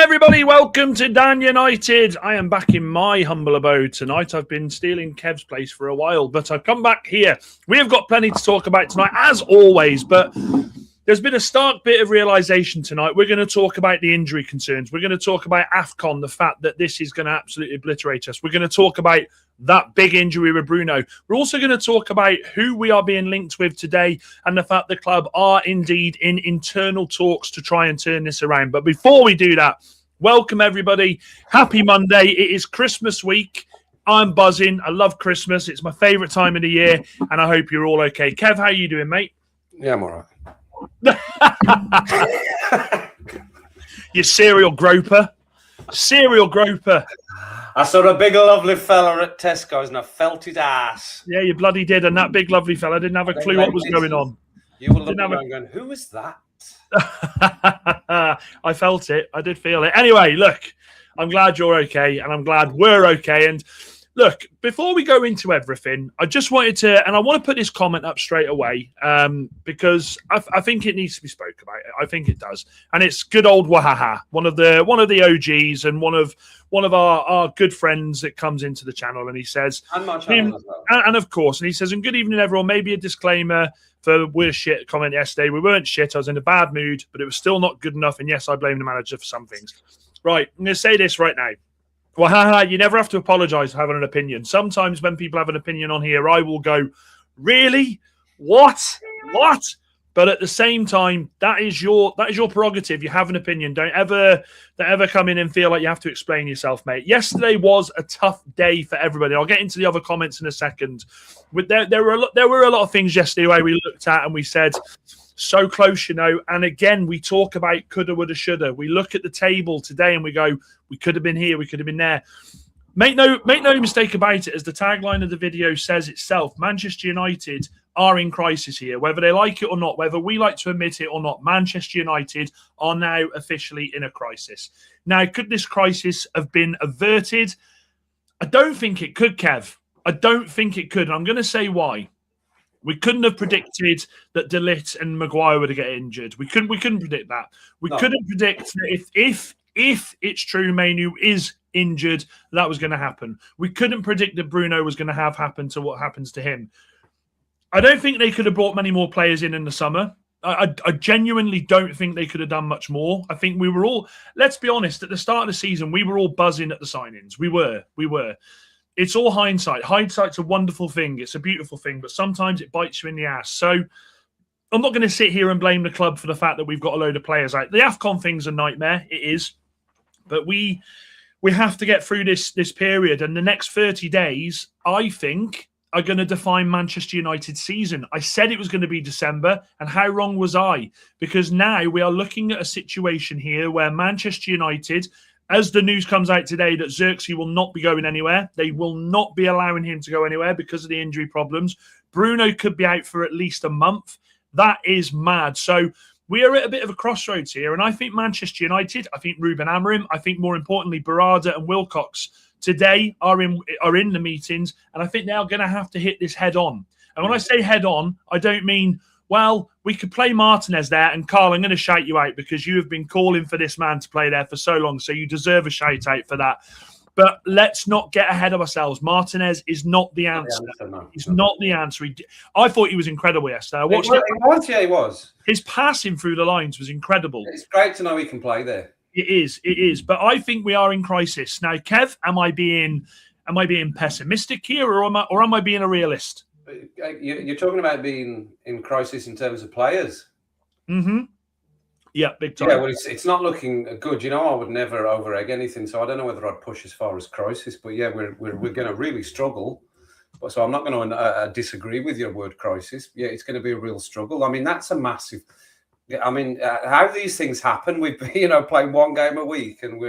everybody, welcome to Dan United. I am back in my humble abode tonight. I've been stealing Kev's place for a while, but I've come back here. We have got plenty to talk about tonight, as always, but there's been a stark bit of realisation tonight. We're going to talk about the injury concerns. We're going to talk about AFCON, the fact that this is going to absolutely obliterate us. We're going to talk about that big injury with Bruno. We're also going to talk about who we are being linked with today and the fact the club are indeed in internal talks to try and turn this around. But before we do that, welcome everybody. Happy Monday. It is Christmas week. I'm buzzing. I love Christmas. It's my favourite time of the year, and I hope you're all okay. Kev, how are you doing, mate? Yeah, I'm all right. You serial groper. Serial groper. I saw a big lovely fella at Tesco's and I felt his ass. Yeah, you bloody did. And that big lovely fella didn't have a clue what was going on. You were looking around going, who is that? I felt it. I did feel it. Anyway, look, I'm glad you're okay and I'm glad we're okay. And look, before we go into everything, I just wanted to, and I want to put this comment up straight away because I think it needs to be spoke about. I think it does, and it's good old Wahaha, one of the OGs and one of our good friends that comes into the channel, and he says, and my channel as well. And of course, and he says, and good evening everyone. Maybe a disclaimer for we're shit comment yesterday. We weren't shit. I was in a bad mood, but it was still not good enough. And yes, I blame the manager for some things. Right, I'm going to say this right now. Well, you never have to apologise for having an opinion. Sometimes when people have an opinion on here, I will go, really? What? But at the same time, that is your prerogative. You have an opinion. Don't ever come in and feel like you have to explain yourself, mate. Yesterday was a tough day for everybody. I'll get into the other comments in a second. There were a lot of things yesterday where we looked at and we said, so close, and again, we talk about coulda, woulda, shoulda. We look at the table today and we go, we could have been here, we could have been there. Make no mistake about it, as the tagline of the video says itself, Manchester United are in crisis here. Whether they like it or not, whether we like to admit it or not, Manchester United are now officially in a crisis. Now, could this crisis have been averted? I don't think it could, Kev. I don't think it could. And I'm going to say why. We couldn't have predicted that De Ligt and Maguire would get injured. We couldn't predict that. We couldn't predict that if it's true Mainu is injured, that was going to happen. We couldn't predict that Bruno was going to have happen to what happens to him. I don't think they could have brought many more players in the summer. I genuinely don't think they could have done much more. I think we were all, let's be honest, at the start of the season, we were all buzzing at the signings. We were. It's all hindsight. Hindsight's a wonderful thing. It's a beautiful thing, but sometimes it bites you in the ass. So I'm not going to sit here and blame the club for the fact that we've got a load of players out. The AFCON thing's a nightmare. It is. But we have to get through this period. And the next 30 days, I think, are going to define Manchester United's season. I said it was going to be December, and how wrong was I? Because now we are looking at a situation here where Manchester United, as the news comes out today that Xerxes will not be going anywhere, they will not be allowing him to go anywhere because of the injury problems. Bruno could be out for at least a month. That is mad. So we are at a bit of a crossroads here. And I think Manchester United, I think Ruben Amorim, I think more importantly, Barada and Wilcox today are in the meetings. And I think they are going to have to hit this head on. And when I say head on, I don't mean, well, we could play Martinez there, and Carl, I'm going to shout you out because you have been calling for this man to play there for so long, so you deserve a shout out for that. But let's not get ahead of ourselves. Martinez is not the answer. He's not the answer. I thought he was incredible yesterday. He was. His passing through the lines was incredible. It's great to know he can play there. It is. But I think we are in crisis now. Kev, am I being pessimistic here, or am I being a realist? You're talking about being in crisis in terms of players. Mm-hmm. Yeah, big time. Yeah, well, it's not looking good. I would never over-egg anything, so I don't know whether I'd push as far as crisis. But yeah, we're going to really struggle. So I'm not going to disagree with your word crisis. Yeah, it's going to be a real struggle. I mean, that's a massive. I mean, how these things happen? We've playing one game a week, and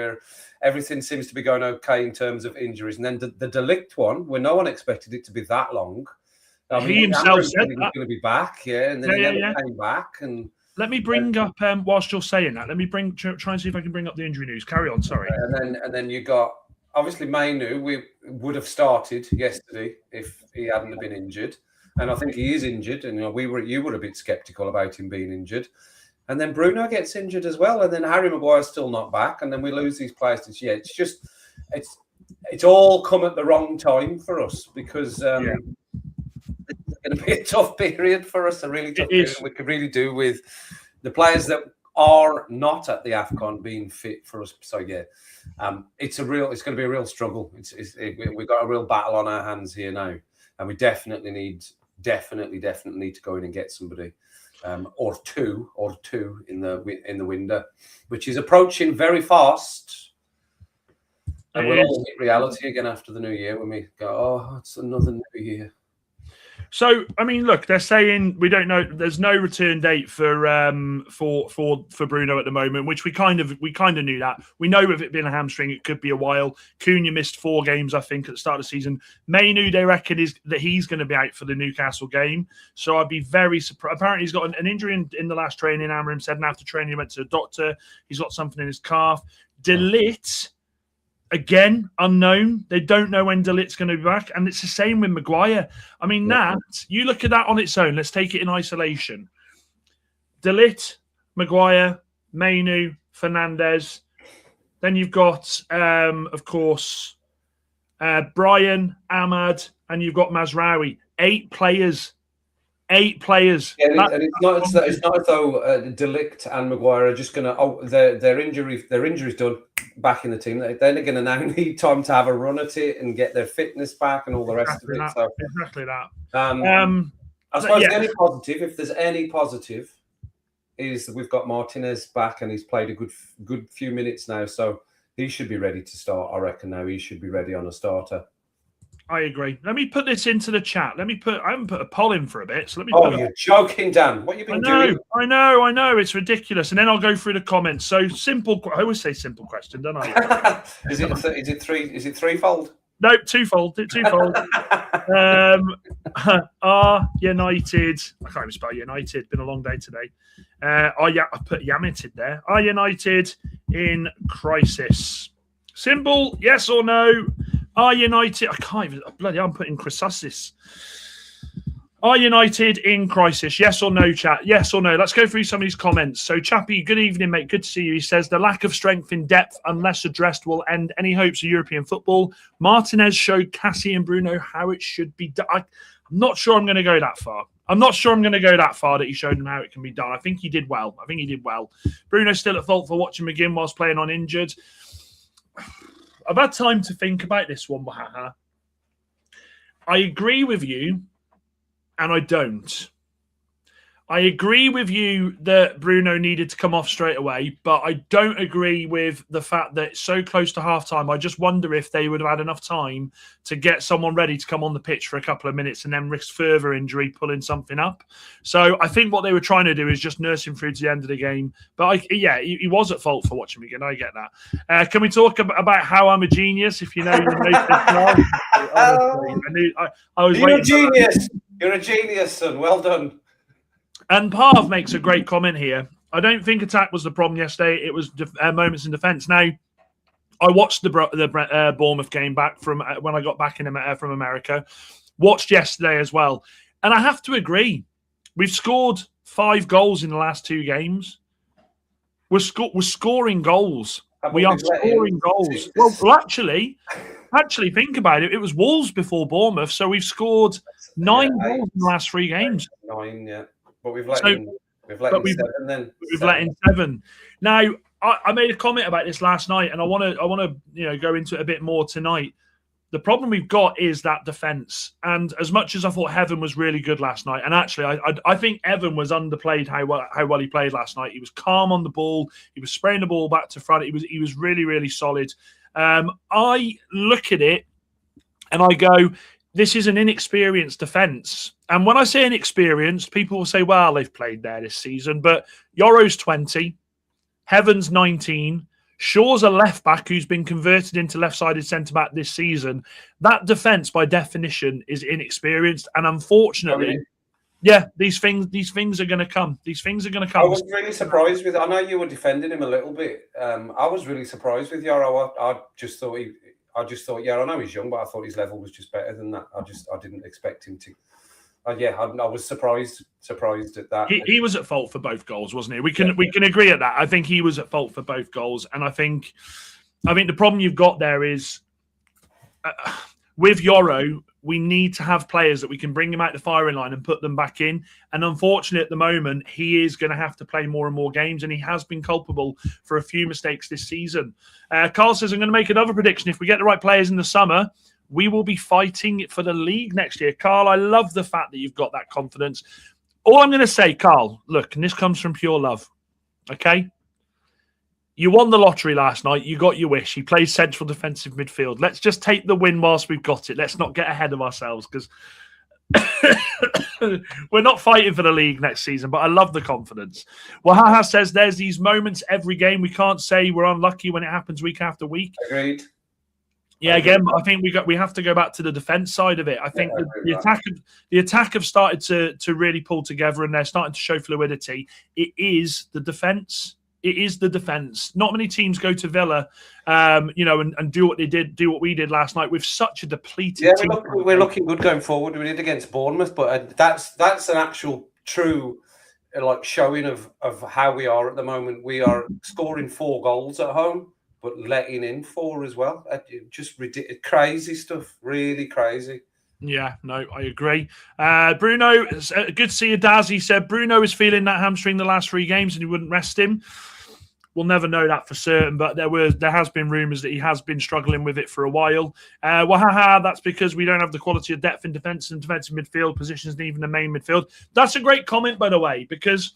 everything seems to be going okay in terms of injuries. And then the De Ligt one, where no one expected it to be that long. I mean, he himself said he was going to be back, and then he never came back. And let me bring up whilst you're saying that. Let me try and see if I can bring up the injury news. Carry on. Sorry. And then you got obviously Mainu. We would have started yesterday if he hadn't been injured, and I think he is injured. And you were a bit sceptical about him being injured. And then Bruno gets injured as well, and then Harry Maguire's still not back, and then we lose these players this year. It's just, it's all come at the wrong time for us because it's going to be a tough period for us, a really tough period. We could really do with the players that are not at the AFCON being fit for us. So yeah, it's going to be a real struggle. We've got a real battle on our hands here now, and we definitely need to go in and get somebody. Or two in the window, which is approaching very fast. And we'll all hit reality again after the new year when we go, oh, it's another new year. So, I mean, look, they're saying we don't know. There's no return date for Bruno at the moment, which we kind of knew that. We know with it being a hamstring, it could be a while. Cunha missed 4 games, I think, at the start of the season. Mainu, they reckon that he's going to be out for the Newcastle game. So I'd be very surprised. Apparently, he's got an injury in the last training. Amorim said, and after training, he went to the doctor. He's got something in his calf. De Ligt. Again, unknown. They don't know when De Ligt's going to be back. And it's the same with Maguire. I mean, you look at that on its own. Let's take it in isolation. De Ligt, Maguire, Mainu, Fernandes. Then you've got, of course, Brian, Ahmad, and you've got Mazraoui. 8 players. 8 players. Yeah, and it's not as though De Ligt and Maguire are just going to. Their injury's done. Back in the team, they're going to now need time to have a run at it and get their fitness back and all the rest of it. Exactly that. I suppose the only positive, if there's any positive, is that we've got Martinez back and he's played a good few minutes now, so he should be ready to start. I reckon now he should be ready on a starter. I agree. Let me put this into the chat. I haven't put a poll in for a bit. So let me. You're joking, Dan. What have you been doing? I know. It's ridiculous. And then I'll go through the comments. So simple. I always say simple question, don't I? Is it threefold? No, twofold. Are United? I can't even spell United. Been a long day today. I put United there. Are United in crisis? Simple. Yes or no? Are United? I can't even. I'm putting crisis. Are United in crisis? Yes or no, chat? Yes or no? Let's go through some of these comments. So, Chappie, good evening, mate. Good to see you. He says, the lack of strength in depth, unless addressed, will end any hopes of European football. Martinez showed Cassie and Bruno how it should be done. I'm not sure I'm going to go that far. That he showed them how it can be done. I think he did well. Bruno's still at fault for watching McGinn whilst playing on injured. I've had time to think about this one, Wahaha. I agree with you, and I don't. I agree with you that Bruno needed to come off straight away, but I don't agree with the fact that it's so close to halftime. I just wonder if they would have had enough time to get someone ready to come on the pitch for a couple of minutes and then risk further injury, pulling something up. So I think what they were trying to do is just nurse him through to the end of the game. But he was at fault for watching me again. I get that. Can we talk about how I'm a genius? If you know, you're a genius. You're a genius, son. Well done. And Parv makes a great comment here. I don't think attack was the problem yesterday. It was moments in defence. Now, I watched the Bournemouth game back from when I got back from America. Watched yesterday as well. And I have to agree. We've scored 5 goals in the last 2 games. We're scoring goals. We are scoring goals. Well, actually, think about it. It was Wolves before Bournemouth. So we've scored 9 goals in the last 3 games. 9, yeah. But we've let in 7 then. We've let in 7. Now, I made a comment about this last night, and I want to go into it a bit more tonight. The problem we've got is that defence. And as much as I thought Heaven was really good last night, and actually I think Evan was underplayed how well he played last night. He was calm on the ball. He was spraying the ball back to front. He was really, really solid. I look at it and I go, this is an inexperienced defence. And when I say inexperienced, people will say, well, they've played there this season. But Yoro's 20, Heaven's 19, Shaw's a left-back who's been converted into left-sided centre-back this season. That defence, by definition, is inexperienced. And unfortunately, these things are going to come. I was really surprised with. I know you were defending him a little bit. I was really surprised with Yoro. I just thought, I know he's young, but I thought his level was just better than that. I didn't expect him Yeah, I was surprised at that. He was at fault for both goals, wasn't he? We can agree at that. I think he was at fault for both goals, and I think the problem you've got there is with Yoro, we need to have players that we can bring him out the firing line and put them back in. And unfortunately, at the moment, he is going to have to play more and more games, and he has been culpable for a few mistakes this season. Carl says, I'm going to make another prediction. If we get the right players in the summer, we will be fighting for the league next year. Carl, I love the fact that you've got that confidence. All I'm going to say, Carl, look, and this comes from pure love, okay? You won the lottery last night. You got your wish. You played central defensive midfield. Let's just take the win whilst we've got it. Let's not get ahead of ourselves because we're not fighting for the league next season, but I love the confidence. Wahaha says there's these moments every game. We can't say we're unlucky when it happens week after week. Agreed. Yeah, again, I think we have to go back to the defence side of it. I think the attack have started to really pull together, and they're starting to show fluidity. It is the defence. It is the defence. Not many teams go to Villa, and do what they did, do what we did last night with such a depleted team. We're looking good going forward. We did against Bournemouth, but that's an actual true showing of how we are at the moment. We are scoring 4 goals at home, but letting in 4 as well. Just ridiculous, crazy stuff. Really crazy. Yeah, no, I agree. Bruno, good to see you, Daz. He said Bruno is feeling that hamstring the last 3 games and he wouldn't rest him. We'll never know that for certain, but there has been rumours that he has been struggling with it for a while. That's because we don't have the quality of depth in defence and defensive midfield positions and even the main midfield. That's a great comment, by the way, because,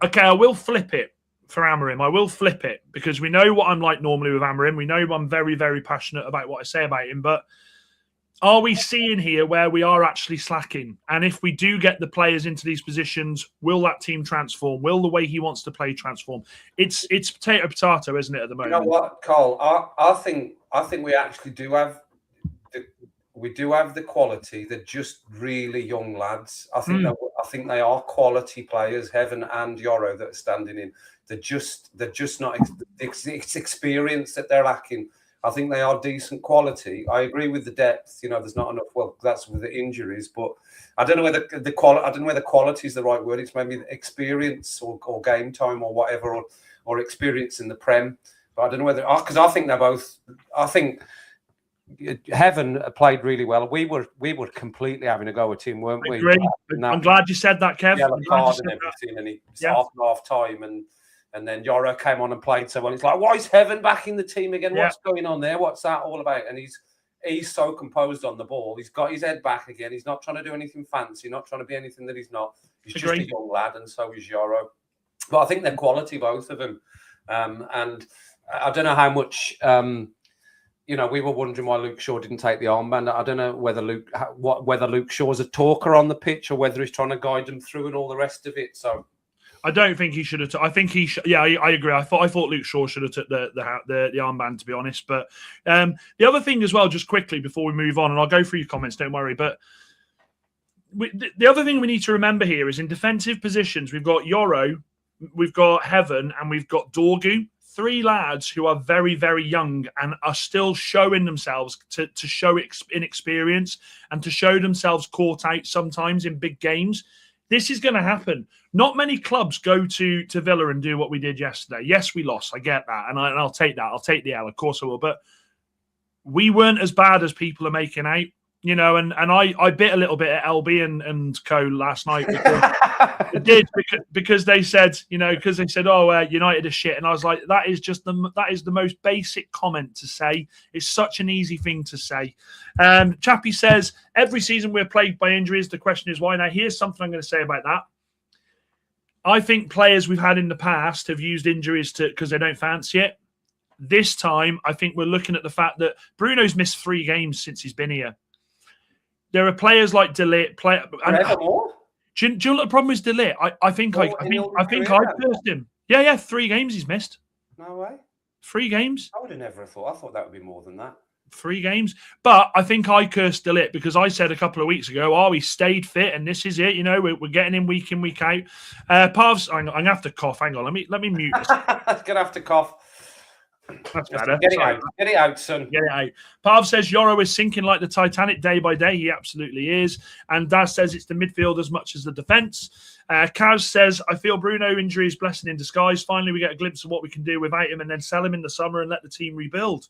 okay, I will flip it for Amorim. I will flip it because we know what I'm like normally with Amorim. We know I'm very, very passionate about what I say about him, but are we seeing here where we are actually slacking? And if we do get the players into these positions, will that team transform? Will the way he wants to play transform? It's potato, isn't it, at the moment? You know what, Carl? I think we actually do have the quality. They're just really young lads. I think they are quality players, Heaven and Yoro, that are standing in. They're just not. It's experience that they're lacking. I think they are decent quality. I agree with the depth. There's not enough. Well, that's with the injuries, but I don't know whether the quality. I don't know whether quality is the right word. It's maybe experience or game time or whatever, or experience in the Prem. But I don't know whether because I think they're both. I think Heaven played really well. We were completely having a go at him, weren't we? I'm glad you said that, Kev. Yellow card and everything, and it's half time and then Yoro came on and played so well. It's like, why is Heaven back in the team again? What's going on there? What's that all about? And he's so composed on the ball. He's got his head back again. He's not trying to do anything fancy, not trying to be anything that he's not. He's just a young lad, and so is Yoro. But I think they're quality, both of them. And I don't know how much, we were wondering why Luke Shaw didn't take the armband. I don't know whether Luke Shaw's a talker on the pitch or whether he's trying to guide them through and all the rest of it. So I don't think he should have. I think he should. Yeah, I agree. I thought Luke Shaw should have took the armband, to be honest. But the other thing as well, just quickly before we move on, and I'll go through your comments. Don't worry. But the other thing we need to remember here is in defensive positions, we've got Yoro, we've got Heaven, and we've got Dorgu. 3 lads who are very, very young and are still showing themselves to show inexperience and to show themselves caught out sometimes in big games. This is going to happen. Not many clubs go to Villa and do what we did yesterday. Yes, we lost. I get that. And I'll take that. I'll take the L. Of course I will. But we weren't as bad as people are making out. And I bit a little bit at LB and co last night. It did because they said, oh, United is shit. And I was like, that is the most basic comment to say. It's such an easy thing to say. Chappie says, every season we're plagued by injuries. The question is why? Now, here's something I'm going to say about that. I think players we've had in the past have used injuries because they don't fancy it. This time, I think we're looking at the fact that Bruno's missed 3 games since he's been here. There are players like De Ligt. Do you know what the problem is, De Ligt? I think I cursed him. Yeah, 3 games he's missed. No way. 3 games. I would have never thought. I thought that would be more than that. 3 games. But I think I cursed De Ligt because I said a couple of weeks ago, he stayed fit and this is it. We're getting him week in, week out. Pavs, I'm going to have to cough. Hang on. Let me mute this. I'm going to have to cough. That's better. Get it out. Get it out, son. Get it out. Parv says Yoro is sinking like the Titanic day by day. He absolutely is. And Daz says it's the midfield as much as the defence. Kaz says, I feel Bruno injury is blessing in disguise. Finally, we get a glimpse of what we can do without him and then sell him in the summer and let the team rebuild.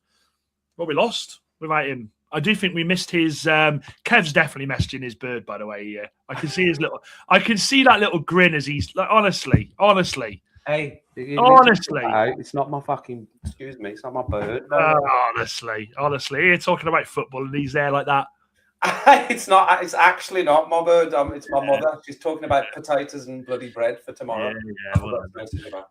Well, we lost without him. I do think we missed his. Kev's definitely messaging his bird, by the way. I can see I can see that little grin as he's like, honestly. Hey, honestly, it's not my fucking. Excuse me, it's not my bird. Honestly, you're talking about football and he's there like that. It's not. It's actually not my bird. It's my mother. She's talking about potatoes and bloody bread for tomorrow.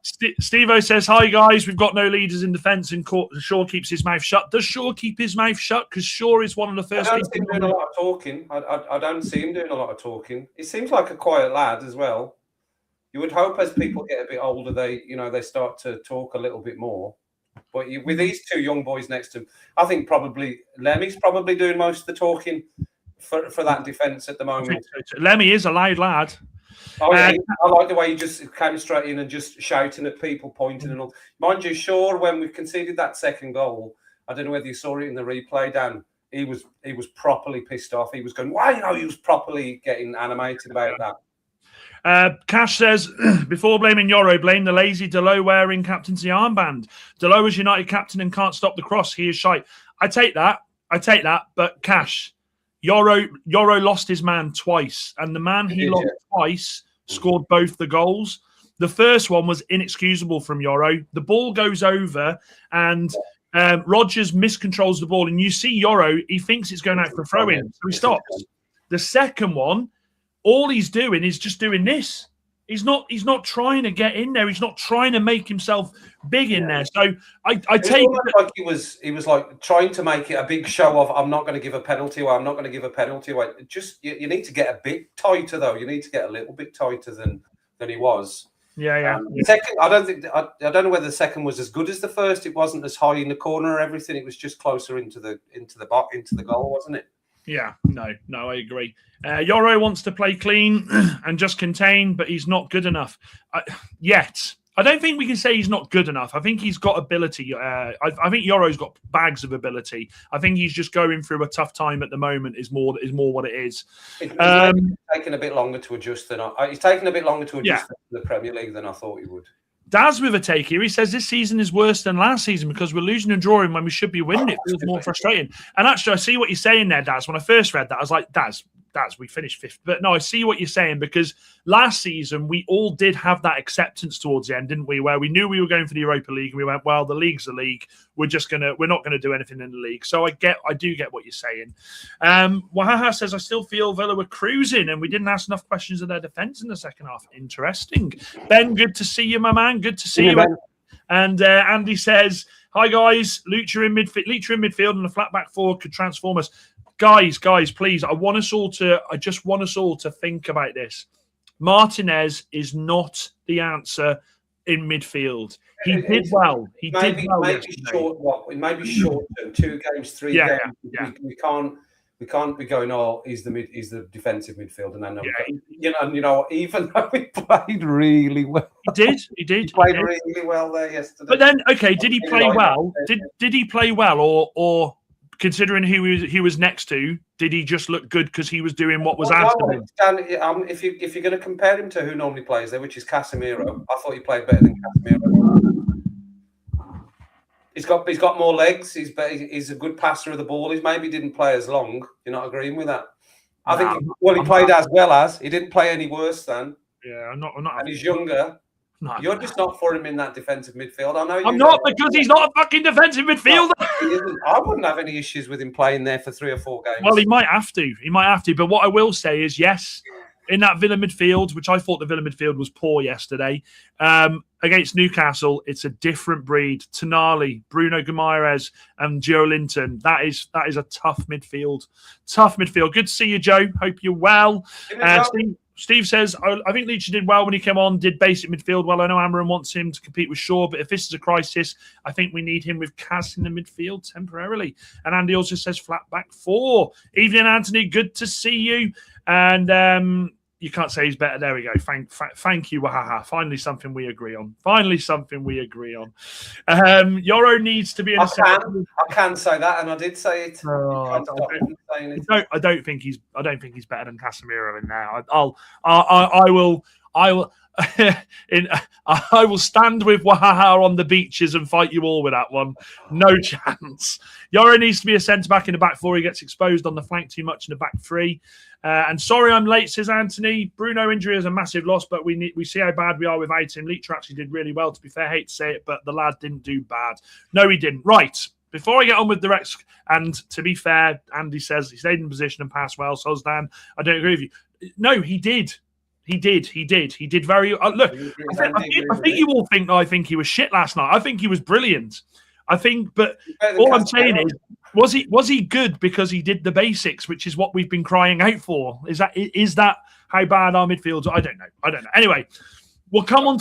Steve-O says, "Hi guys, we've got no leaders in defence, and Shaw keeps his mouth shut. Does Shaw keep his mouth shut? Because Shaw is one of the first. I don't see him doing a lot of talking. I don't see him doing a lot of talking. He seems like a quiet lad as well. You would hope as people get a bit older, they start to talk a little bit more. But with these two young boys next to him, I think probably Lemmy's probably doing most of the talking for that defence at the moment. Lemmy is a loud lad. Oh, yeah, I like the way he just came straight in and just shouting at people, pointing and all. Mind you, Shaw, when we conceded that second goal, I don't know whether you saw it in the replay, Dan. He was properly pissed off. He was going, "Why?" He was properly getting animated about that. Cash says, before blaming Yoro, blame the lazy Delo wearing captaincy armband. Delo is United captain and can't stop the cross. He is shite. I take that. But Cash, Yoro lost his man twice, and the man he lost twice scored both the goals. The first one was inexcusable from Yoro. The ball goes over, and Rodgers miscontrols the ball, and you see Yoro, he thinks it's going out for a throw-in, so he stops. The second one, all he's doing is just doing this. He's not trying to get in there. He's not trying to make himself big in there. So I take it like he was like trying to make it a big show of I'm not going to give a penalty away. I'm not going to give a penalty away. Just you need to get a bit tighter though. You need to get a little bit tighter than he was. Yeah. Second, I don't know whether the second was as good as the first. It wasn't as high in the corner or everything. It was just closer into the goal, wasn't it? Yeah, no, I agree. Yoro wants to play clean and just contain, but he's not good enough yet. I don't think we can say he's not good enough. I think he's got ability. I think Yoro's got bags of ability. I think he's just going through a tough time at the moment. Is more what it is. He's taking a bit longer to adjust he's taking a bit longer to adjust to the Premier League than I thought he would. Daz with a take here. He says this season is worse than last season because we're losing and drawing when we should be winning. It feels more frustrating. And actually, I see what you're saying there, Daz. When I first read that, I was like, Daz, we finished fifth. But no, I see what you're saying because last season we all did have that acceptance towards the end, didn't we? Where we knew we were going for the Europa League and we went, well, the league's a league. We're not gonna do anything in the league. So I do get what you're saying. Wahaha says I still feel Villa were cruising and we didn't ask enough questions of their defence in the second half. Interesting. Ben, good to see you, my man. Good to see you. Ben. And Andy says, hi guys, Lucha in midfield and the flat back four could transform us. Guys, please, I just want us all to think about this. Martinez is not the answer in midfield. He did well. He did well. Maybe short term, 2 games, 3 games. Yeah. We can't be going, he's the defensive midfielder. Even though he played really well. He did. He played really well there yesterday. But then, okay, did he play well? Did he play well or considering who he was next to, did he just look good because he was doing what was asked of him? Dan, if you're going to compare him to who normally plays there, which is Casemiro, I thought he played better than Casemiro. He's got more legs. He's a good passer of the ball. He maybe didn't play as long. You're not agreeing with that? I think he played as well as. He didn't play any worse than. Yeah, I'm not. And he's younger. No, you're just not for him in that defensive midfield. I know I'm not because he's not a fucking defensive midfielder. I wouldn't have any issues with him playing there for 3 or 4 games. Well, he might have to. But what I will say is, yes, in that Villa midfield, which I thought the Villa midfield was poor yesterday, against Newcastle, it's a different breed. Tonali, Bruno Guimaraes, and Joe Linton. That is a tough midfield. Good to see you, Joe. Hope you're well. Steve says, I think Leach did well when he came on, did basic midfield well. I know Amorim wants him to compete with Shaw, but if this is a crisis, I think we need him with Kaz in the midfield temporarily. And Andy also says flat back 4. Evening, Anthony. Good to see you. And You can't say he's better. There we go. Thank you, Wahaha. Finally, something we agree on. Yoro needs to be in I can say that, and I did say it. I don't think he's better than Casemiro in there. I will I will stand with Wahaha on the beaches and fight you all with that one. No chance. Yoro needs to be a centre-back in the back four. He gets exposed on the flank too much in the back three. And sorry I'm late, says Anthony. Bruno injury is a massive loss, but we see how bad we are without him. Leach actually did really well, to be fair. I hate to say it, but the lad didn't do bad. No, he didn't. Right. Before I get on with the rest, and to be fair, Andy says he stayed in position and passed well. So, Dan, I don't agree with you. No, he did. He did very... look, I think you all think that I think he was shit last night. I think he was brilliant. But all I'm saying is, was he good because he did the basics, which is what we've been crying out for? Is that how bad our midfield? I don't know. Anyway, we'll come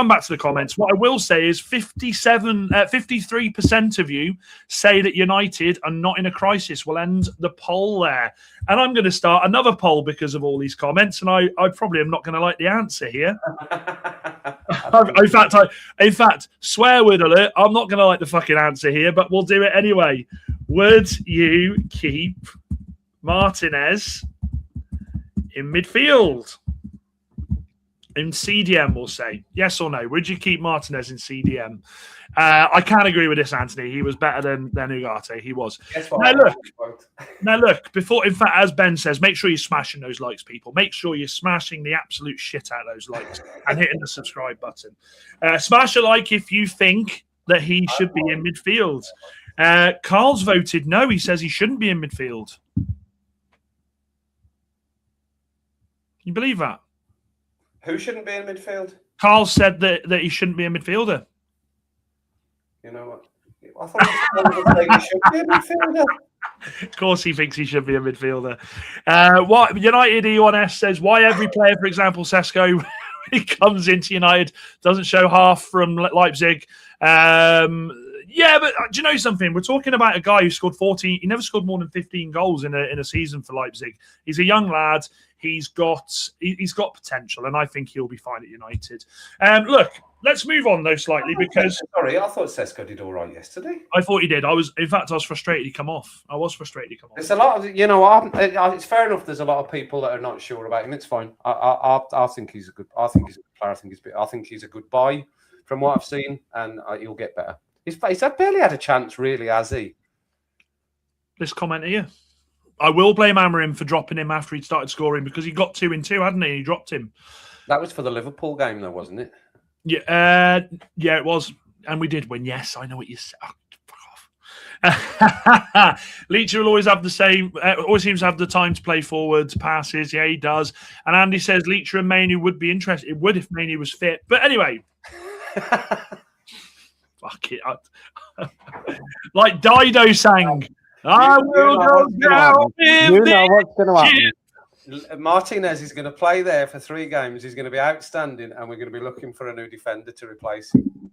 back to the comments. What I will say is 53% of you say that United are not in a crisis. We'll end the poll there. And I'm going to start another poll because of all these comments. And I probably am not going to like the answer here. In fact, swear word alert, I'm not going to like the fucking answer here, but we'll do it anyway. Would you keep Martinez in midfield? In CDM, we'll say. Yes or no? Would you keep Martinez in CDM? I can't agree with this, Anthony. He was better than Ugarte. He was. Now look, before, in fact, as Ben says, make sure you're smashing those likes, people. Make sure you're smashing the absolute shit out of those likes and hitting the subscribe button. Smash a like if you think that he should be in midfield. Carl's voted no. He says he shouldn't be in midfield. Can you believe that? Who shouldn't be in midfield? Carl said that he shouldn't be a midfielder. You know what? I thought he should be a midfielder. Of course he thinks he should be a midfielder. What United E1S says, why every player, for example, Sesko, when he comes into United, doesn't show half from Leipzig. Yeah, but do you know something? We're talking about a guy who scored 14. He never scored more than 15 goals in a season for Leipzig. He's a young lad. He's got potential, and I think he'll be fine at United. Look, let's move on though slightly because sorry, I thought Sesko did all right yesterday. I thought he did. I was frustrated he come off. There's a lot of it's fair enough. There's a lot of people that are not sure about him. It's fine. I think he's a good. I think he's a good player. I think he's a good buy from what I've seen, and he'll get better. He's barely had a chance, really, has he? This comment here. I will blame Amorim for dropping him after he'd started scoring because he got 2 in 2, hadn't he? He dropped him. That was for the Liverpool game, though, wasn't it? Yeah, it was. And we did win. Yes, I know what you said. Oh, fuck off. Leach will always have the same, always seems to have the time to play forwards, passes. Yeah, he does. And Andy says Leach and Mainoo would be interested. It would if Mainoo was fit. But anyway. Fuck it. Like Dido sang. I will go down. You know what's going to happen. Martinez is going to play there for 3 games. He's going to be outstanding, and we're going to be looking for a new defender to replace him.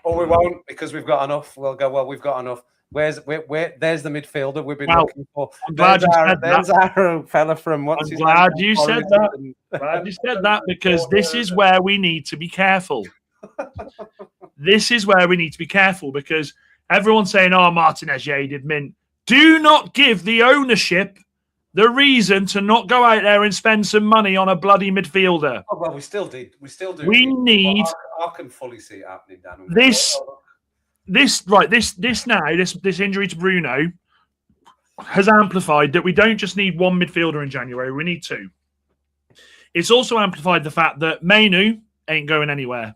Or we won't because we've got enough. We'll go, well, we've got enough. There's the midfielder we've been looking for. I'm glad you said that. There's our fella from what's his name? Glad you said that because this is where we need to be careful. This is where we need to be careful because everyone's saying, oh, Martinez, yeah, he did mint. Do not give the ownership the reason to not go out there and spend some money on a bloody midfielder. Oh, well, we still do. We need... I can fully see it happening, Dan. This injury to Bruno has amplified that we don't just need one midfielder in January. We need 2. It's also amplified the fact that Mainoo ain't going anywhere.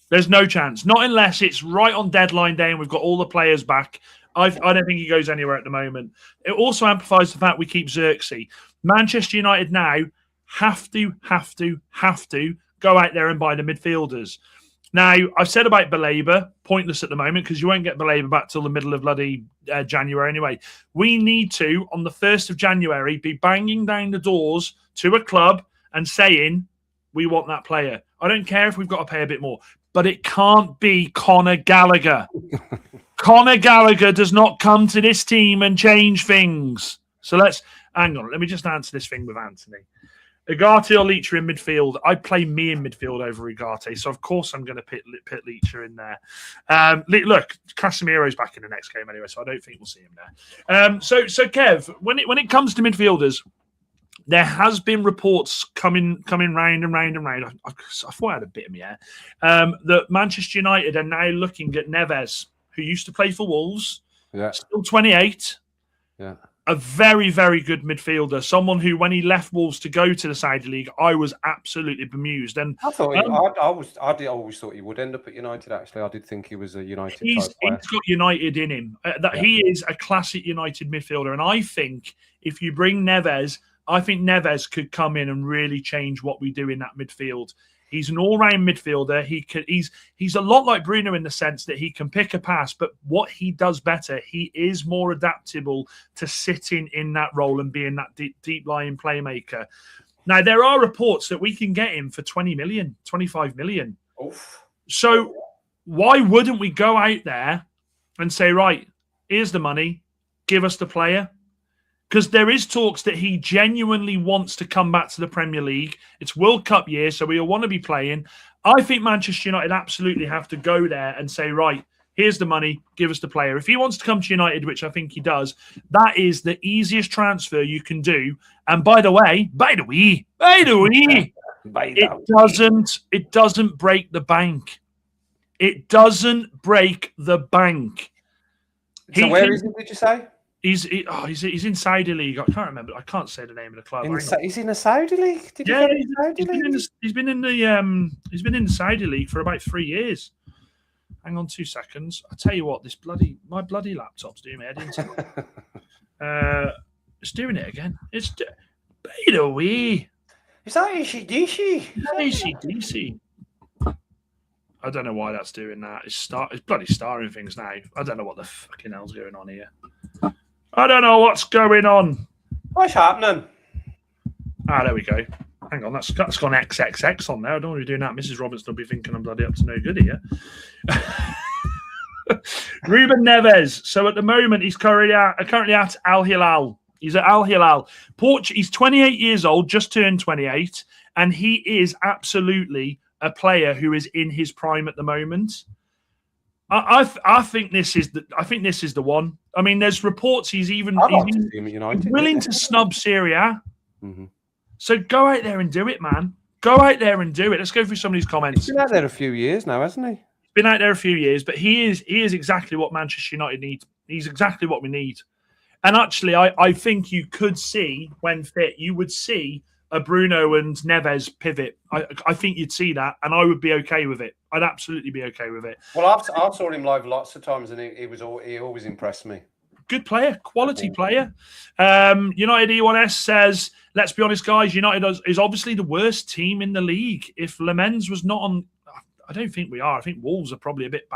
There's no chance. Not unless it's right on deadline day and we've got all the players back. I don't think he goes anywhere at the moment. It also amplifies the fact we keep Xerxes. Manchester United now have to go out there and buy the midfielders. Now, I've said about Baleba, pointless at the moment because you won't get Baleba back till the middle of bloody January anyway. We need to, on the 1st of January, be banging down the doors to a club and saying, we want that player. I don't care if we've got to pay a bit more, but it can't be Conor Gallagher. Conor Gallagher does not come to this team and change things. So hang on. Let me just answer this thing with Anthony. Ugarte or Leacher in midfield? I'd play me in midfield over Ugarte, so of course I'm going to put Leacher in there. Look, Casemiro's back in the next game anyway, so I don't think we'll see him there. So Kev, when it comes to midfielders, there has been reports coming round and round and round. I thought I had a bit of me here. That Manchester United are now looking at Neves, who used to play for Wolves, still 28. Yeah. A very, very good midfielder. Someone who, when he left Wolves to go to the Saudi League, I was absolutely bemused. And I thought I always thought he would end up at United. Actually, I did think he was a United type player. He's got United in him. He is a classic United midfielder. And I think if you bring Neves, I think Neves could come in and really change what we do in that midfield. He's an all-round midfielder. He's a lot like Bruno in the sense that he can pick a pass, but what he does better, he is more adaptable to sitting in that role and being that deep-lying playmaker. Now, there are reports that we can get him for 20 million, 25 million. Oof. So why wouldn't we go out there and say, right, here's the money, give us the player? Because there is talks that he genuinely wants to come back to the Premier League. It's World Cup year, so we'll want to be playing. I think Manchester United absolutely have to go there and say, right, here's the money, give us the player. If he wants to come to United, which I think he does, that is the easiest transfer you can do. And by the way, it doesn't break the bank. It doesn't break the bank. So where is it, did you say? He's in Saudi League. I can't remember. I can't say the name of the club. He's in a Saudi League. He's been in the Saudi League for about 3 years. Hang on 2 seconds. I tell you what, my bloody laptop's doing me head in. It's doing it again. It's by the way. Is that AC/DC? AC/DC. I don't know why that's doing that. It's bloody starring things now. I don't know what the fucking hell's going on here. I don't know what's going on. What's happening? There we go. Hang on, that's gone XXX on there. I don't want to be doing that. Mrs. Robertson will be thinking I'm bloody up to no good here. Ruben Neves. So at the moment, he's currently at Al Hilal. He's at Al Hilal. He's 28 years old, just turned 28, and he is absolutely a player who is in his prime at the moment. I think this is the one. I mean, there's reports he's willing to snub Serie A. Mm-hmm. So go out there and do it, man. Go out there and do it. Let's go through some of these comments. He's been out there a few years now, hasn't he? He's been out there a few years, but he is exactly what Manchester United needs. He's exactly what we need. And actually, I think you could see, when fit, you would see a Bruno and Neves pivot. I think you'd see that, and I would be okay with it. I'd absolutely be okay with it. Well, I saw him live lots of times, and he always impressed me. Good player, quality player. United E1S says, let's be honest, guys, United is obviously the worst team in the league. If Le Mans was not on, I don't think we are. I think Wolves are probably a bit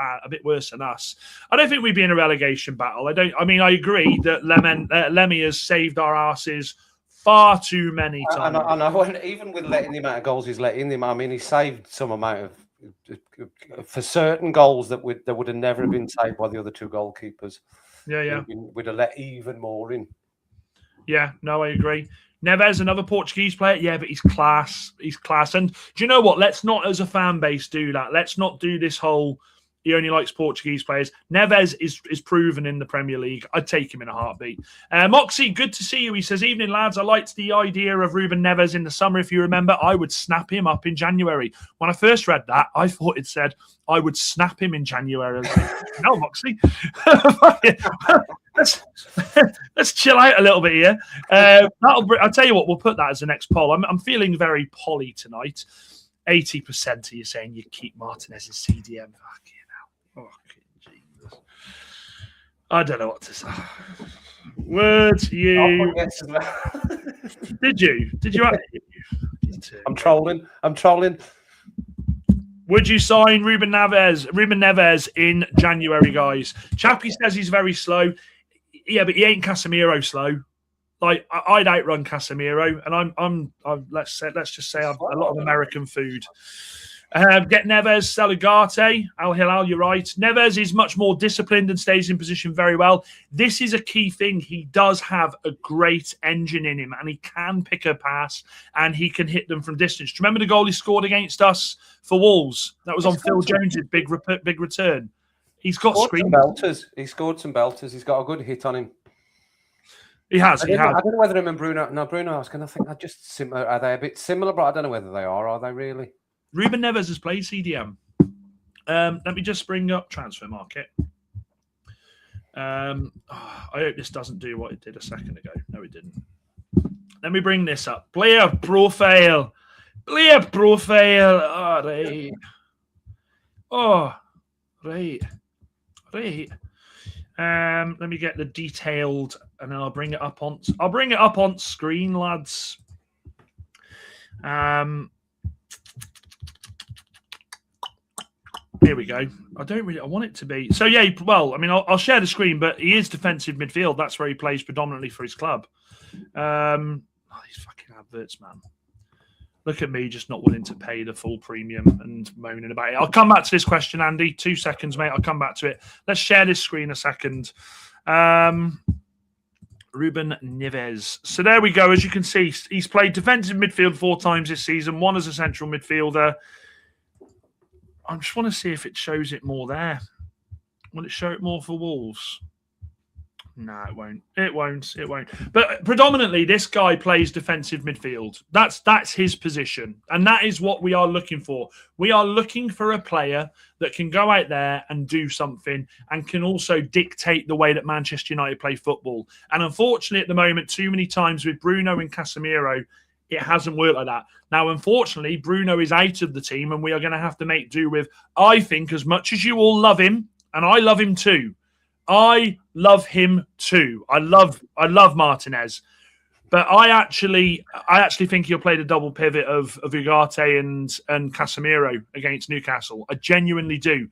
worse than us. I don't think we'd be in a relegation battle. I agree that Lemmy has saved our asses far too many times. I know, and even with letting the amount of goals he's letting them, I mean, he saved some amount of for certain goals that would have never been saved by the other two goalkeepers. Yeah. We'd have let even more in. Yeah, no, I agree. Neves, another Portuguese player. Yeah, but he's class. He's class. And do you know what? Let's not, as a fan base, do that. Let's not do this whole, he only likes Portuguese players. Neves is proven in the Premier League. I'd take him in a heartbeat. Moxie, good to see you. He says, evening, lads. I liked the idea of Ruben Neves in the summer. If you remember, I would snap him up in January. When I first read that, I thought it said, I would snap him in January. No, Moxie. Let's chill out a little bit here. I'll tell you what, we'll put that as the next poll. I'm feeling very Polly tonight. 80% of you saying you keep Martinez as CDM. Oh, Jesus. I don't know what to say. Words you. Did you? I'm trolling. Would you sign Ruben Neves in January, guys? Chappie says he's very slow. Yeah, but he ain't Casemiro slow. Like, I'd outrun Casemiro, and I'm let's just say I've a lot of American food. Get Neves, sell Ugarte. Al Hilal, you're right. Neves is much more disciplined and stays in position very well. This is a key thing. He does have a great engine in him, and he can pick a pass, and he can hit them from distance. Do you remember the goal he scored against us for Wolves? That was on Phil Jones's big return. He's got screen belters. He scored some belters. He's got a good hit on him. He has. I don't know whether him and Bruno. No, Bruno. I was going to think they're just similar. Are they a bit similar? But I don't know whether they are. Are they really? Ruben Neves has played CDM. Let me just bring up transfer market. I hope this doesn't do what it did a second ago. No, it didn't. Let me bring this up. Player profile. Player profile. Oh, right. Oh, right. Right. Let me get the detailed, and then I'll bring it up on screen, lads. Here we go. I want it to be. So, yeah, well, I mean, I'll share the screen, but he is defensive midfield. That's where he plays predominantly for his club. These fucking adverts, man. Look at me just not willing to pay the full premium and moaning about it. I'll come back to this question, Andy. 2 seconds, mate. I'll come back to it. Let's share this screen a second. Ruben Neves. So there we go. As you can see, he's played defensive midfield 4 times this season, 1 as a central midfielder. I just want to see if it shows it more there. Will it show it more for Wolves? No, it won't. It won't. But predominantly, this guy plays defensive midfield. That's his position. And that is what we are looking for. We are looking for a player that can go out there and do something and can also dictate the way that Manchester United play football. And unfortunately, at the moment, too many times with Bruno and Casemiro, it hasn't worked like that. Now, unfortunately, Bruno is out of the team, and we are going to have to make do with, I think, as much as you all love him, and I love him too. I love him too. I love Martinez. But I actually think he'll play the double pivot of Ugarte and Casemiro against Newcastle. I genuinely do.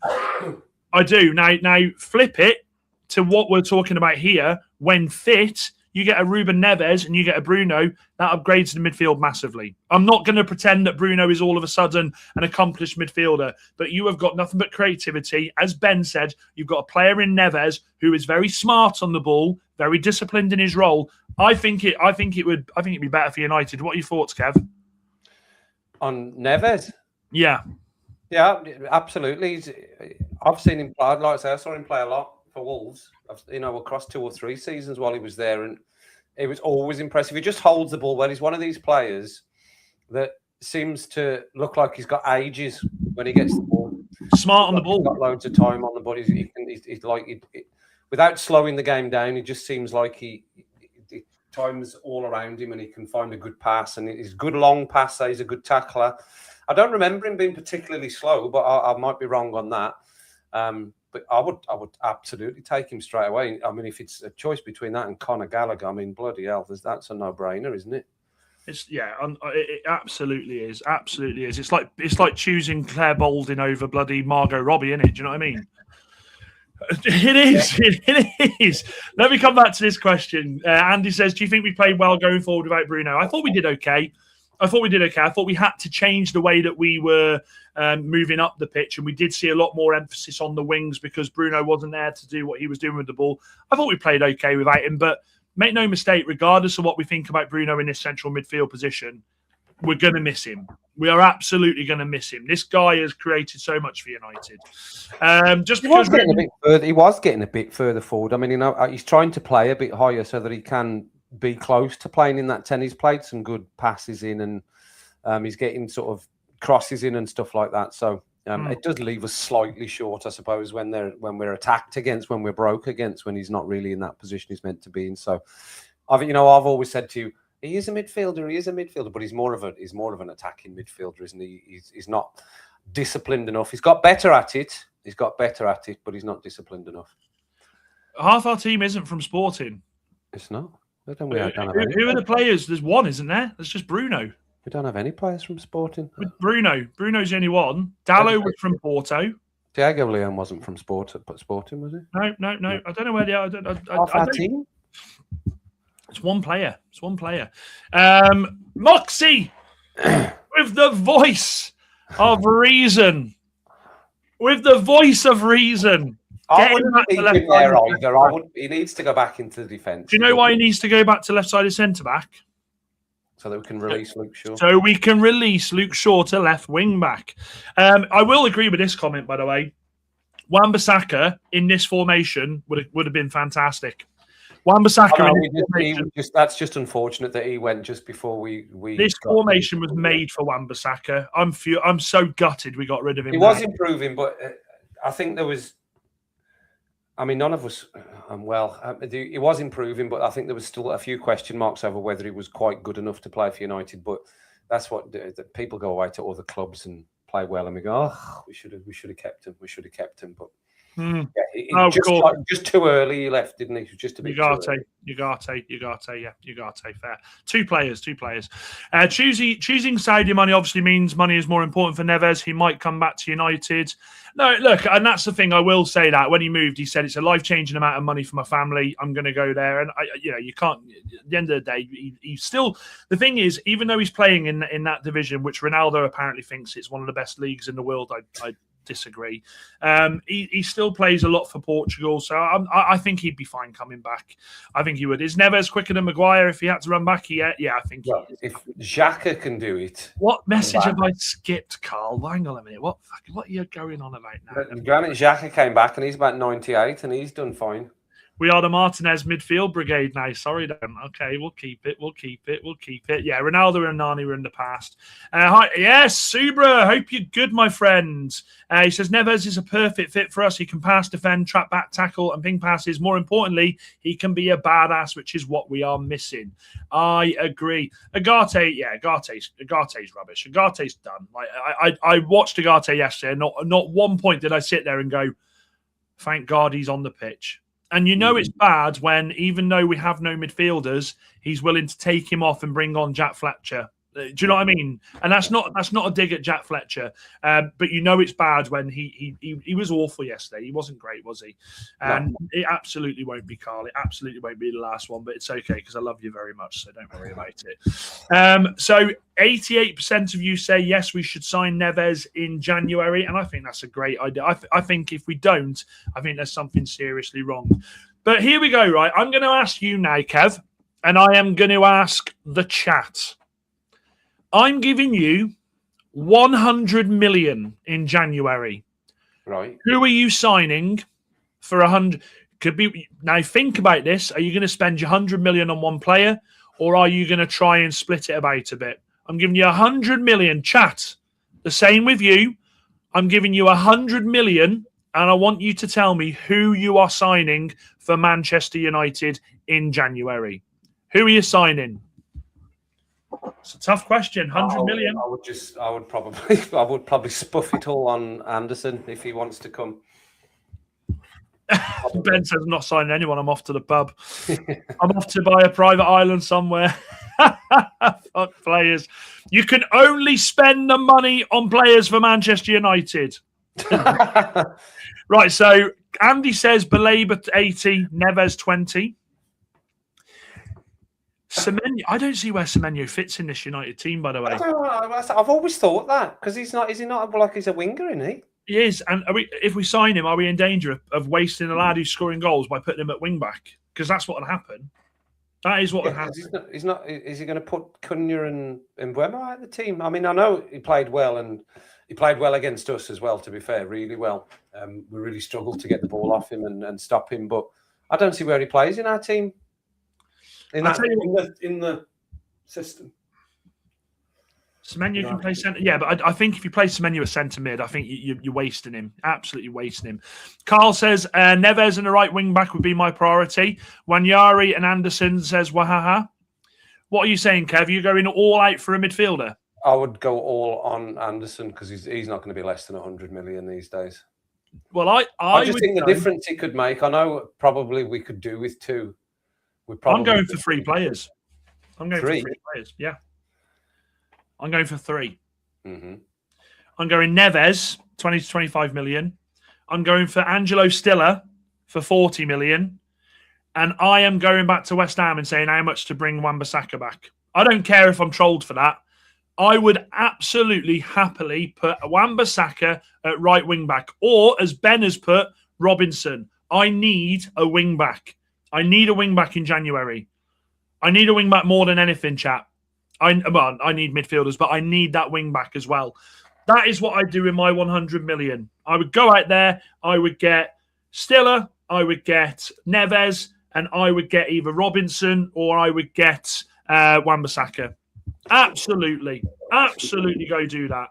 I do. Now flip it to what we're talking about here. When fit, you get a Ruben Neves and you get a Bruno, that upgrades the midfield massively. I'm not going to pretend that Bruno is all of a sudden an accomplished midfielder, but you have got nothing but creativity. As Ben said, you've got a player in Neves who is very smart on the ball, very disciplined in his role. I think it'd be better for United. What are your thoughts, Kev? On Neves? Yeah, absolutely. I've seen him play. Like I say, I saw him play a lot for Wolves, across 2 or 3 seasons while he was there, and it was always impressive. He just holds the ball well. He's one of these players that seems to look like he's got ages when he gets the ball. Smart on the ball. He's got loads of time on the ball. He's like, without slowing the game down, he just seems like he time's all around him, and he can find a good pass, and he's a good long passer. He's a good tackler. I don't remember him being particularly slow, but I might be wrong on that. But I would absolutely take him straight away. I mean, if it's a choice between that and Conor Gallagher, I mean, bloody hell, that's a no-brainer, isn't it? It absolutely is. Absolutely is. It's like choosing Claire Baldwin over bloody Margot Robbie, isn't it? Do you know what I mean? It is. Yeah. It is. Let me come back to this question. Andy says, do you think we played well going forward without Bruno? I thought we did okay. I thought we had to change the way that we were moving up the pitch, and we did see a lot more emphasis on the wings because Bruno wasn't there to do what he was doing with the ball. I thought we played okay without him, but make no mistake, regardless of what we think about Bruno in this central midfield position, we're going to miss him. We are absolutely going to miss him. This guy has created so much for United. He was getting a bit further forward. I mean, he's trying to play a bit higher so that he can be close to playing in that 10. He's played some good passes in, and he's getting sort of crosses in and stuff like that. So it does leave us slightly short, I suppose, when we're attacked against, when we're broke against, when he's not really in that position he's meant to be in. So I've always said to you, he is a midfielder, but he's more of an attacking midfielder, isn't he? He's not disciplined enough. He's got better at it, but he's not disciplined enough. Half our team isn't from Sporting. It's not. Who are the players? There's one, isn't there? There's just Bruno. We don't have any players from Sporting. Bruno's the only one. Dallo was from Porto. Diego Leon wasn't from Sporting, was he? No. I don't know where they are. Half our team? It's one player. Moxie with the voice of reason, with the voice of reason. I wouldn't keep him there either. He needs to go back into the defence. Do you know why he needs to go back to left-sided centre-back? So that we can release Luke Shaw. So we can release Luke Shaw to left wing-back. I will agree with this comment, by the way. Wan-Bissaka in this formation would have been fantastic. Wan-Bissaka. That's just unfortunate that he went just before we. This formation was made for Wan-Bissaka. I'm so gutted we got rid of him. He was improving, but I think there was. I mean, none of us. He was improving, but I think there was still a few question marks over whether he was quite good enough to play for United. But that's what the people go away to other clubs and play well, and we go, "Oh, we should have kept him. We should have kept him." But just too early he left, didn't he? Just a bit Ugarte, fair. Two players. Choosing Saudi money obviously means money is more important for Neves. He might come back to United. No, look, and that's the thing. I will say that when he moved, he said it's a life-changing amount of money for my family. I'm going to go there, and you can't. At the end of the day, he's still. The thing is, even though he's playing in that division, which Ronaldo apparently thinks it's one of the best leagues in the world, I disagree. He still plays a lot for Portugal, so I think he'd be fine coming back. I think he would. Is Neves quicker than Maguire if he had to run back? Yeah, I think. Well, if Xhaka can do it, what message have I skipped, Carl? Hang on a minute. What are you going on about now? Granted, Xhaka came back and he's about 98 and he's done fine. We are the Martinez midfield brigade now. Sorry, then. Okay, we'll keep it. Yeah, Ronaldo and Nani were in the past. Hi, yes, Subra. Hope you're good, my friend. He says Neves is a perfect fit for us. He can pass, defend, trap back, tackle, and ping passes. More importantly, he can be a badass, which is what we are missing. I agree. Ugarte, yeah, Ugarte's rubbish. Ugarte's done. I watched Ugarte yesterday. Not one point did I sit there and go, thank God he's on the pitch. And you know it's bad when, even though we have no midfielders, he's willing to take him off and bring on Jack Fletcher. Do you know what I mean? And that's not a dig at Jack Fletcher, but you know it's bad when he was awful yesterday. He wasn't great, was he? And it absolutely won't be, Carl. It absolutely won't be the last one, but it's okay because I love you very much, so don't worry about it. So 88% of you say yes, we should sign Neves in January, and I think that's a great idea. I think if we don't, I think there's something seriously wrong. But here we go, right? I'm going to ask you now, Kev, and I am going to ask the chat. I'm giving you 100 million in January. Right. Who are you signing for 100? Could be now. Think about this. Are you going to spend your 100 million on one player, or are you going to try and split it about a bit? I'm giving you 100 million. Chat. The same with you. I'm giving you 100 million, and I want you to tell me who you are signing for Manchester United in January. Who are you signing? It's a tough question. 100 million. I would probably spuff it all on Anderson if he wants to come. Ben says I'm not signing anyone. I'm off to the pub. I'm off to buy a private island somewhere. Fuck players. You can only spend the money on players for Manchester United. Right. So Andy says Baleba 80, Neves 20. Semenyo, I don't see where Semenyo fits in this United team, by the way. I've always thought that because he's not. Is he not like he's a winger, isn't he? He is. And if we sign him, are we in danger of wasting a lad who's scoring goals by putting him at wing back? Because that's what will happen. That is what will happen. He's not. Is he going to put Cunha and Mbeumo out of the team? I mean, I know he played well, and he played well against us as well. To be fair, really well. We really struggled to get the ball off him and stop him, but I don't see where he plays in our team. In the system. Semenyo can play centre. Yeah, but I think if you play Semenyo at centre mid, I think you're wasting him. Absolutely wasting him. Carl says Neves and the right wing back would be my priority. Wanyari and Anderson says Wahaha. What are you saying, Kev? Are you going all out for a midfielder? I would go all on Anderson because he's not going to be less than 100 million these days. Well, I just think the difference he could make. I know probably we could do with two. I'm going for three players. I'm going for three players. Yeah. I'm going for three. Mm-hmm. I'm going Neves, 20 to 25 million. I'm going for Angelo Stiller for 40 million. And I am going back to West Ham and saying how much to bring Wan-Bissaka back. I don't care if I'm trolled for that. I would absolutely happily put Wan-Bissaka at right wing back, or as Ben has put, Robinson. I need a wing back. I need a wing back in January. I need a wing back more than anything, chap. I need midfielders, but I need that wing back as well. That is what I do in my 100 million. I would go out there, I would get Stiller, I would get Neves, and I would get either Robinson or I would get Wan-Bissaka. Absolutely. Absolutely go do that.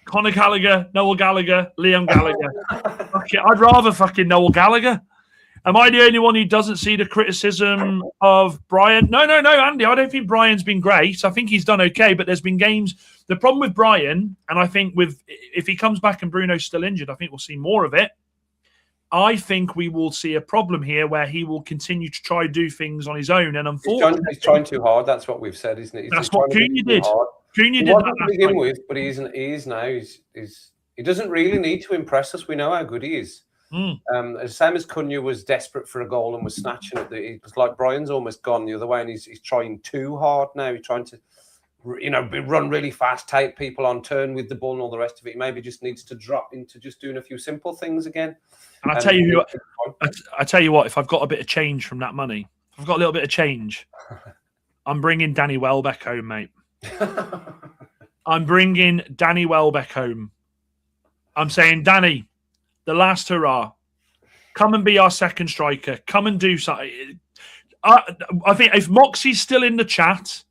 Conor Gallagher, Noel Gallagher, Liam Gallagher. I'd rather fucking Noel Gallagher. Am I the only one who doesn't see the criticism of Brian? No, Andy. I don't think Brian's been great. I think he's done okay, but there's been games. The problem with Brian, and I think if he comes back and Bruno's still injured, I think we'll see more of it. I think we will see a problem here where he will continue to try to do things on his own. And unfortunately, he's trying too hard. That's what we've said, isn't it? That's what Cunha did. Cunha did that to begin with, but he is now. He doesn't really need to impress us. We know how good he is. Same as Cunha was desperate for a goal and was snatching at it was like Brian's almost gone the other way, and he's trying too hard now. He's trying to, run really fast, take people on, turn with the ball, and all the rest of it. He maybe just needs to drop into just doing a few simple things again. And I tell you what, if I've got a bit of change from that money, if I've got a little bit of change, I'm bringing Danny Welbeck home, mate. I'm bringing Danny Welbeck home. I'm saying, Danny, the last hurrah. Come and be our second striker. Come and do something. I think if Moxie's still in the chat,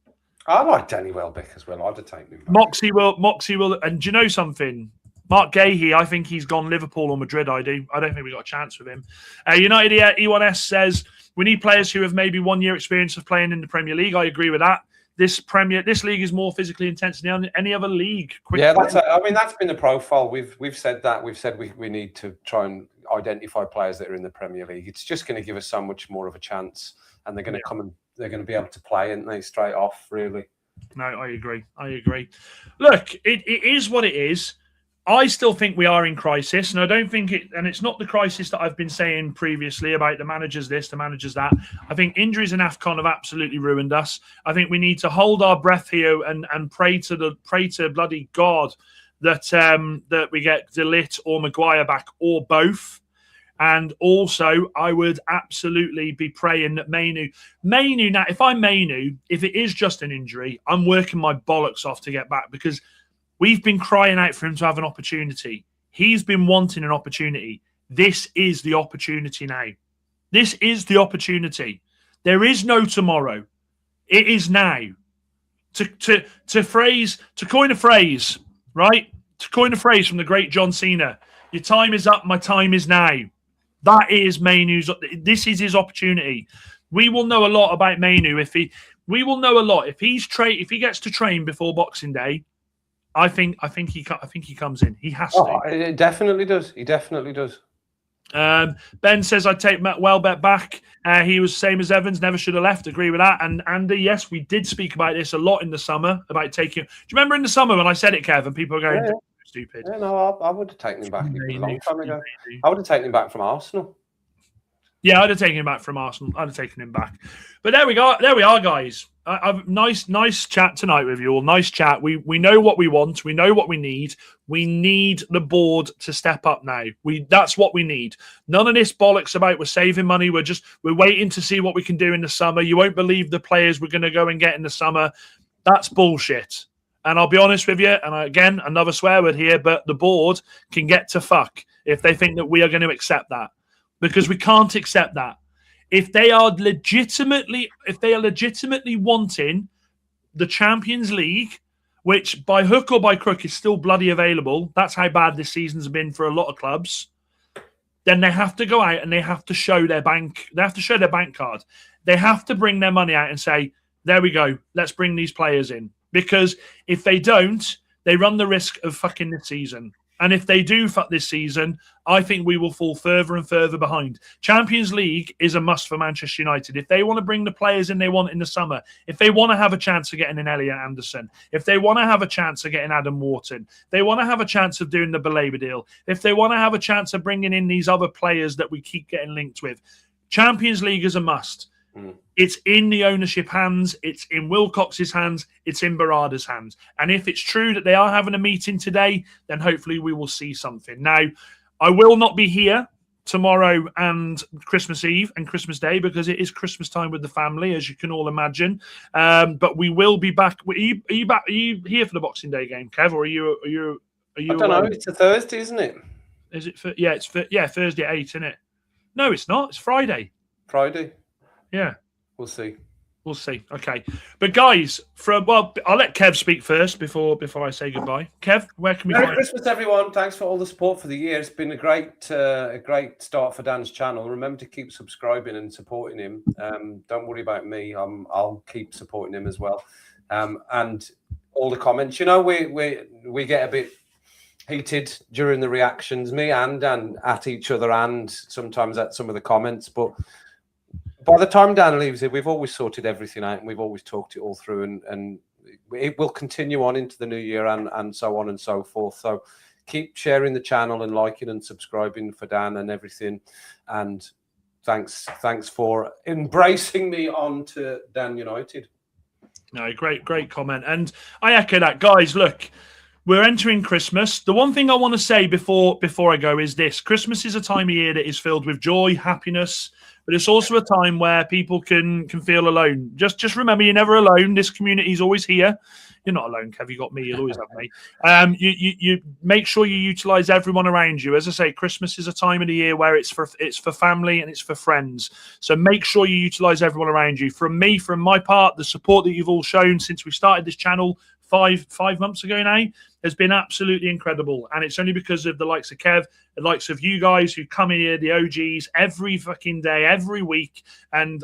I like Danny Welbeck as well. I'd have taken him back. Moxie will. And do you know something? Mark Gahey, I think he's gone Liverpool or Madrid. I don't think we got a chance with him. United E1S says we need players who have maybe 1 year experience of playing in the Premier League. I agree with that. This league is more physically intense than any other league. That's been the profile. We've said that. We've said we need to try and identify players that are in the Premier League. It's just going to give us so much more of a chance, and they're going to come and they're going to be able to play, and they straight off really. No, I agree. Look, it is what it is. I still think we are in crisis, and I don't think it's not the crisis that I've been saying previously about the managers this, the managers that. I think injuries in AFCON have absolutely ruined us. I think we need to hold our breath here and pray to bloody God that we get De Ligt or Maguire back or both. And also, I would absolutely be praying that Mainu now, if I'm Mainu, if it is just an injury, I'm working my bollocks off to get back, because we've been crying out for him to have an opportunity. He's been wanting an opportunity. This is the opportunity now. This is the opportunity. There is no tomorrow. It is now. To coin a phrase, right? To coin a phrase from the great John Cena. Your time is up. My time is now. That is Mainu's. This is his opportunity. We will know a lot about Mainu if he gets to train before Boxing Day. I think he comes in. He has to. It definitely does. He definitely does. Ben says I'd take Matt Welbeck back. He was same as Evans, never should have left. Agree with that. And Andy, yes, we did speak about this a lot in the summer about taking. Do you remember in the summer when I said it, Kevin? People are going stupid. Yeah, no, I would have taken him back a long time ago. I would have taken him back from Arsenal. Yeah, I'd have taken him back from Arsenal. I'd have taken him back. But there we go. There we are, guys. Nice chat tonight with you all. Nice chat. We know what we want. We know what we need. We need the board to step up now. That's what we need. None of this bollocks about we're saving money. We're waiting to see what we can do in the summer. You won't believe the players we're going to go and get in the summer. That's bullshit. And I'll be honest with you, and again, another swear word here, but the board can get to fuck if they think that we are going to accept that. Because we can't accept that. If they are legitimately wanting the Champions League, which by hook or by crook is still bloody available, that's how bad this season's been for a lot of clubs, then they have to go out and they have to show their bank. They have to show their bank card. They have to bring their money out and say, there we go, let's bring these players in. Because if they don't, they run the risk of fucking this season. And if they do fuck this season, I think we will fall further and further behind. Champions League is a must for Manchester United. If they want to bring the players in they want in the summer, if they want to have a chance of getting an Elliot Anderson, if they want to have a chance of getting Adam Wharton, they want to have a chance of doing the Belabor deal, if they want to have a chance of bringing in these other players that we keep getting linked with, Champions League is a must. It's in the ownership hands. It's in Wilcox's hands. It's in Barada's hands. And if it's true that they are having a meeting today, then hopefully we will see something. Now, I will not be here tomorrow and Christmas Eve and Christmas Day because it is Christmas time with the family, as you can all imagine. But we will be back. Are you here for the Boxing Day game, Kev, or are you? I don't know. It's a Thursday, isn't it? Is it? It's Thursday at 8, isn't it? No, it's not. It's Friday. Friday. Yeah. We'll see. We'll see. Okay. But guys, I'll let Kev speak first before I say goodbye. Kev, where can we Merry find Christmas, everyone. Thanks for all the support for the year. It's been a great start for Dan's channel. Remember to keep subscribing and supporting him. Don't worry about me. I'll keep supporting him as well. And all the comments. You know, we get a bit heated during the reactions, me and Dan, at each other and sometimes at some of the comments, but by the time Dan leaves it, we've always sorted everything out and we've always talked it all through, and it will continue on into the new year and so on and so forth. So keep sharing the channel and liking and subscribing for Dan and everything. And thanks for embracing me on to Dan United. No, great comment. And I echo that. Guys, look, we're entering Christmas. The one thing I want to say before I go is this. Christmas is a time of year that is filled with joy, happiness, but it's also a time where people can feel alone. Just remember, you're never alone. This community is always here. You're not alone, Kev. You got me. You'll always have me. You make sure you utilize everyone around you. As I say, Christmas is a time of the year where it's for family and it's for friends. So make sure you utilize everyone around you. From my part, the support that you've all shown since we started this channel 5 months ago now has been absolutely incredible, and it's only because of the likes of Kev, the likes of you guys who come in here, the OGs, every fucking day, every week, and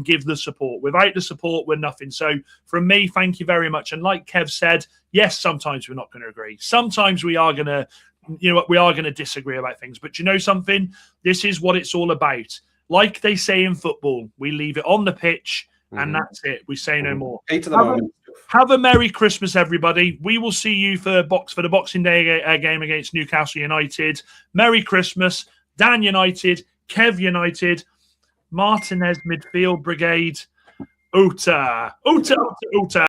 give the support. Without the support, we're nothing. So from me, thank you very much. And like Kev said, yes, sometimes we're not going to agree. Sometimes we are going to disagree about things. But you know something? This is what it's all about. Like they say in football, we leave it on the pitch. And that's it. We say no more. Have a Merry Christmas, everybody. We will see you for the Boxing Day game against Newcastle United. Merry Christmas. Dan United, Kev United, Martinez Midfield Brigade, Uta.